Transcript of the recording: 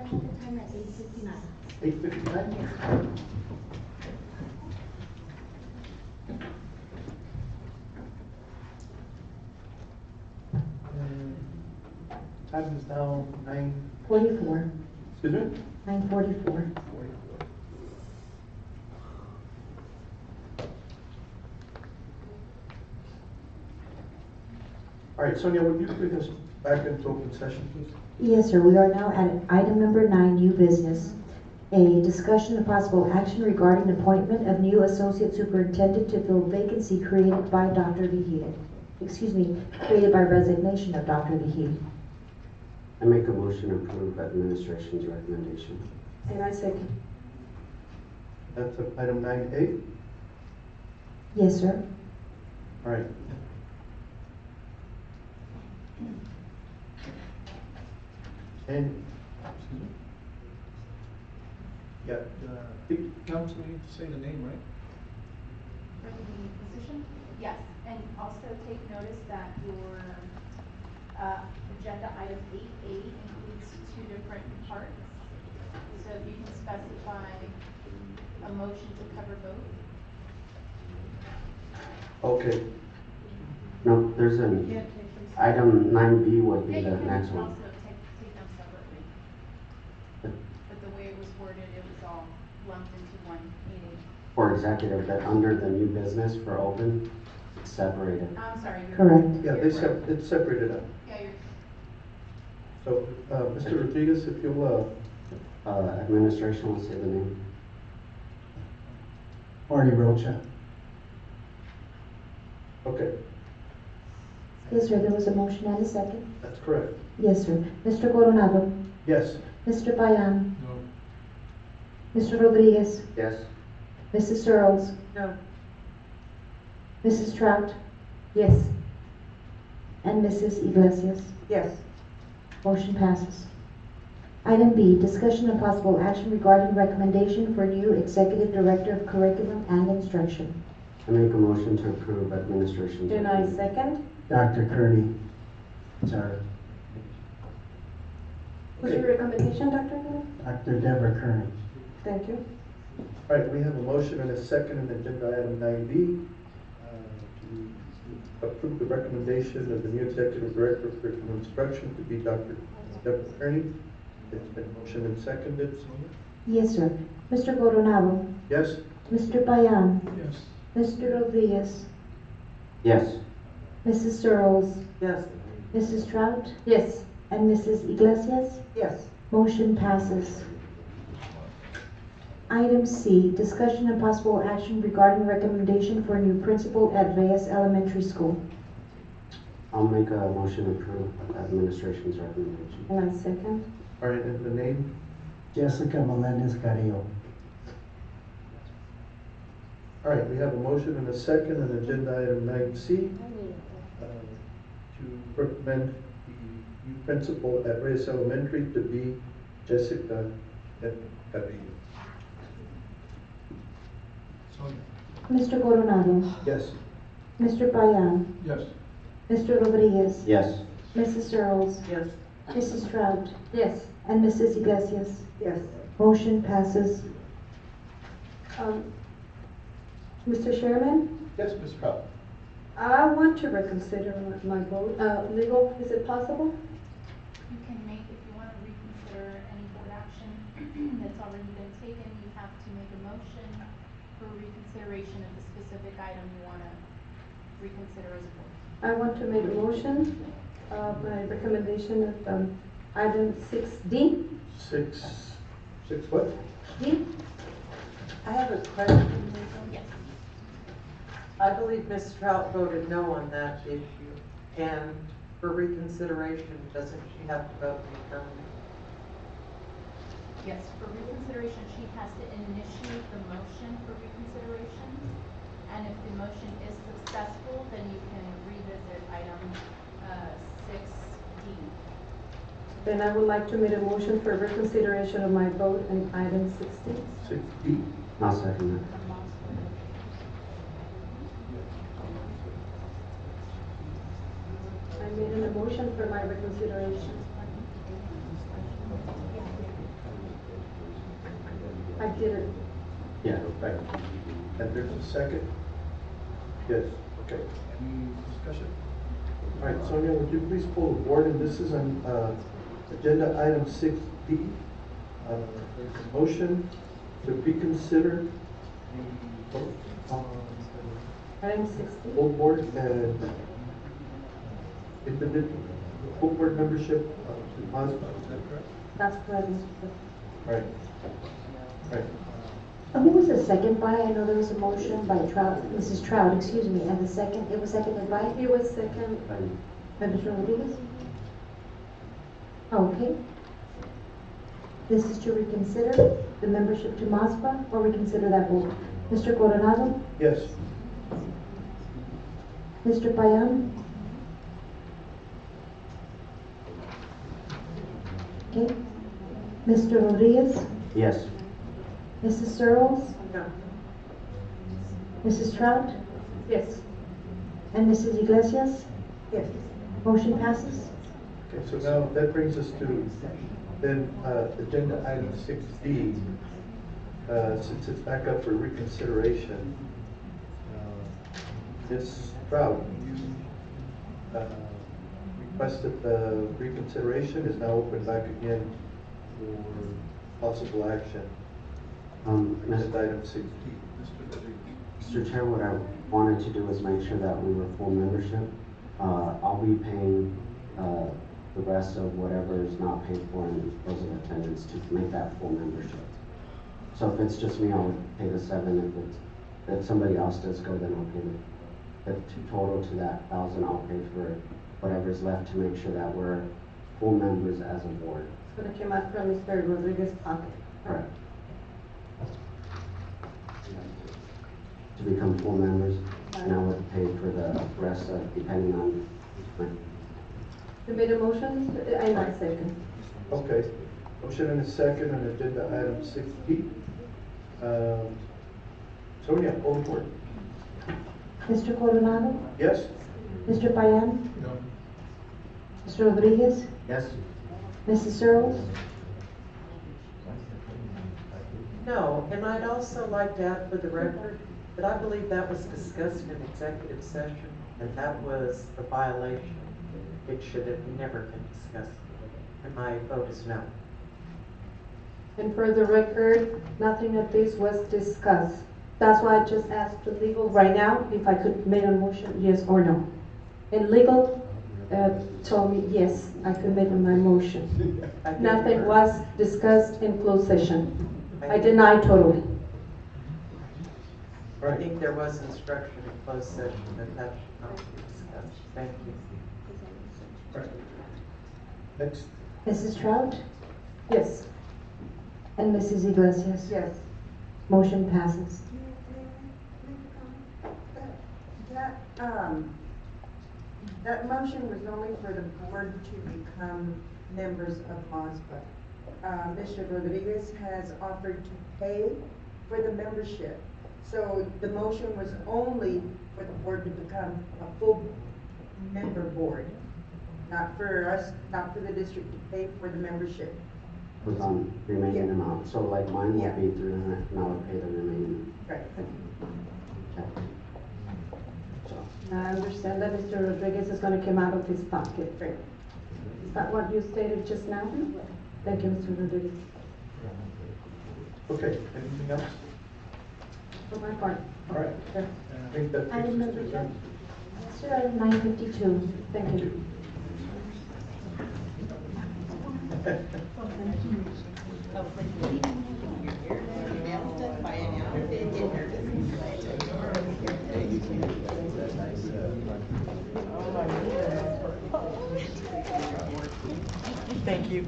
at the time at 8:59. 8:59? Time is now 44. excuse me? 9:44. 44. All right, Sonia, would you bring us back into open session, please? Yes, sir. We are now at item number 9, new business. A discussion of possible action regarding appointment of new associate superintendent to fill vacancy created by Dr. Vigil. Created by resignation of Dr. Vigil. I make a motion to approve administration's recommendation. And I second. That's item 9A. Yes, sir. All right. And, excuse me? Yeah, Council, you need to say the name, right? For the position? Yes, and also take notice that your agenda item 8A includes 2 different parts. So if you can specify a motion to cover both. okay. No, there's an, item 9B would be Yeah, the you can next also one. take them separately. But the way it was worded, it was all lumped into one meeting. For executive, but under the new business for open, it's separated. I'm sorry. Correct. Yeah, it's separated out. Yeah, you're. So, Mr. Rodriguez, if you'll, Administration will say the name. Marty Rocha. okay, Yes, sir. There was a motion and a second. that's correct. Yes, sir. Mr. Coronado. Yes. Mr. Payan. No. Mr. Rodriguez. Yes. Mrs. Searles. No. Mrs. Trout. Yes. And Mrs. Iglesias. Yes. Motion passes. Item B, discussion and possible action regarding recommendation for new Executive Director of Curriculum and Instruction. I make a motion to approve administration's recommendation. second. Dr. Kearney. Sorry, What's your recommendation, Dr. Miller? Dr. Deborah Kearney. Thank you. All right, we have a motion and a second in agenda item 9B to approve the recommendation of the new Executive Director of Curriculum Instruction to be Dr. Deborah Kearney. It's been motioned and seconded. Sonia? Yes, sir. Mr. Coronado. Yes? Mr. Payan. Yes. Mr. Rodriguez. Yes. Mrs. Searles. Yes. Mrs. Trout. Yes. And Mrs. Iglesias. Yes. Motion passes. Item C, discussion and possible action regarding recommendation for a new principal at Reyes Elementary School. I'll make a motion to approve administration's recommendation. And I second. All right, and the name? Jessica Melendez Carrillo. All right, we have a motion and a second on agenda item 9C to recommend the new principal at Reyes Elementary to be Jessica Carrillo. Sonia? Mr. Coronado. Yes. Mr. Payan. Yes. Mr. Rodriguez. Yes. Mrs. Searles. Yes. Mrs. Trout. Yes. And Mrs. Iglesias. Yes. Motion passes. Mr. Chairman, Yes, Ms. Trout. I want to reconsider my vote. Legal, is it possible? You can make, if you want to reconsider any board action that's already been taken, you have to make a motion for reconsideration of the specific item you want to reconsider as a board. I want to make a motion, my recommendation of item 6D. Six what? D? I have a question. Yes. I believe Ms. Trout voted no on that issue, and for reconsideration, doesn't she have to vote affirmative? Yes, for reconsideration, she has to initiate the motion for reconsideration. And if the motion is successful, then you can revisit item 6D. Then I would like to make a motion for reconsideration of my vote on item 6D. 6D. I'll second that. I made a motion for my reconsideration. I did it. Yeah. Right. And there's a second? Yes, okay. Any discussion? All right, Sonia, would you please pull the board, and this is on, agenda item 6D. There's a motion to reconsider the vote on Item 60. full board and independent, full board membership of the Mazda. Is that correct? That's correct, Mr. President. Right, right. Who was the second by? I know there was a motion by Trout, Mrs. Trout, excuse me, and the second, it was seconded by? It was second. By Mr. Rodriguez? Okay. This is to reconsider the membership to MASPA or reconsider that vote? Mr. Coronado? Yes, Mr. Payan? Okay. Mr. Rodriguez? Yes. Mrs. Searles? No. Mrs. Trout? Yes. And Mrs. Iglesias? Yes. Motion passes. okay, so now that brings us to then, agenda item 6D. Since it's back up for reconsideration, Ms. Trout, you requested the reconsideration, is now open back again for possible action. Agenda item 6D. Mr. Rodriguez. Mr. Chair, what I wanted to do is make sure that we were full membership. I'll be paying, the rest of whatever is not paid for in those of attendance to make that full membership. So if it's just me, I'll pay the 7. If somebody else does go, then I'll pay the total to that 1,000. I'll pay for whatever's left to make sure that we're full members as a board. It's gonna come out from Mr. Rodriguez's pocket. Correct. To become full members, and I would pay for the rest depending on. You made a motion? I want second. Okay, motion and a second on agenda item 6D. Sonia, pull the board. Mr. Coronado? Yes? Mr. Payan? No. Mr. Rodriguez? Yes. Mrs. Searles? No, and I'd also like to add for the record that I believe that was discussed in executive session, and that was a violation. It should have never been discussed, and my vote is no. And for the record, nothing of this was discussed. That's why I just asked the legal right now if I could make a motion, yes or no. And legal told me, yes, I could make my motion. I think Nothing we're- was discussed in closed session. I deny totally. I Right, think there was instruction in closed session that that should not be discussed. Thank you. right. Next, Mrs. Trout? Yes. And Mrs. Iglesias? Yes. Motion passes. That motion was only for the board to become members of MASPA. Mr. Rodriguez has offered to pay for the membership. So the motion was only for the board to become a full member board, not for us, not for the district to pay for the membership. Was on remaining Yeah. amount, so like mine Yeah. would be 300, and I would pay the remaining. Right. Okay. So, I understand that Mr. Rodriguez is gonna come out of his pocket. Right. Is that what you stated just now? Thank you, Mr. Rodriguez. okay, anything else? For my part. All right, Sure. I think that Item takes us number to 10. Sir, item 952. Thank you. Thank you.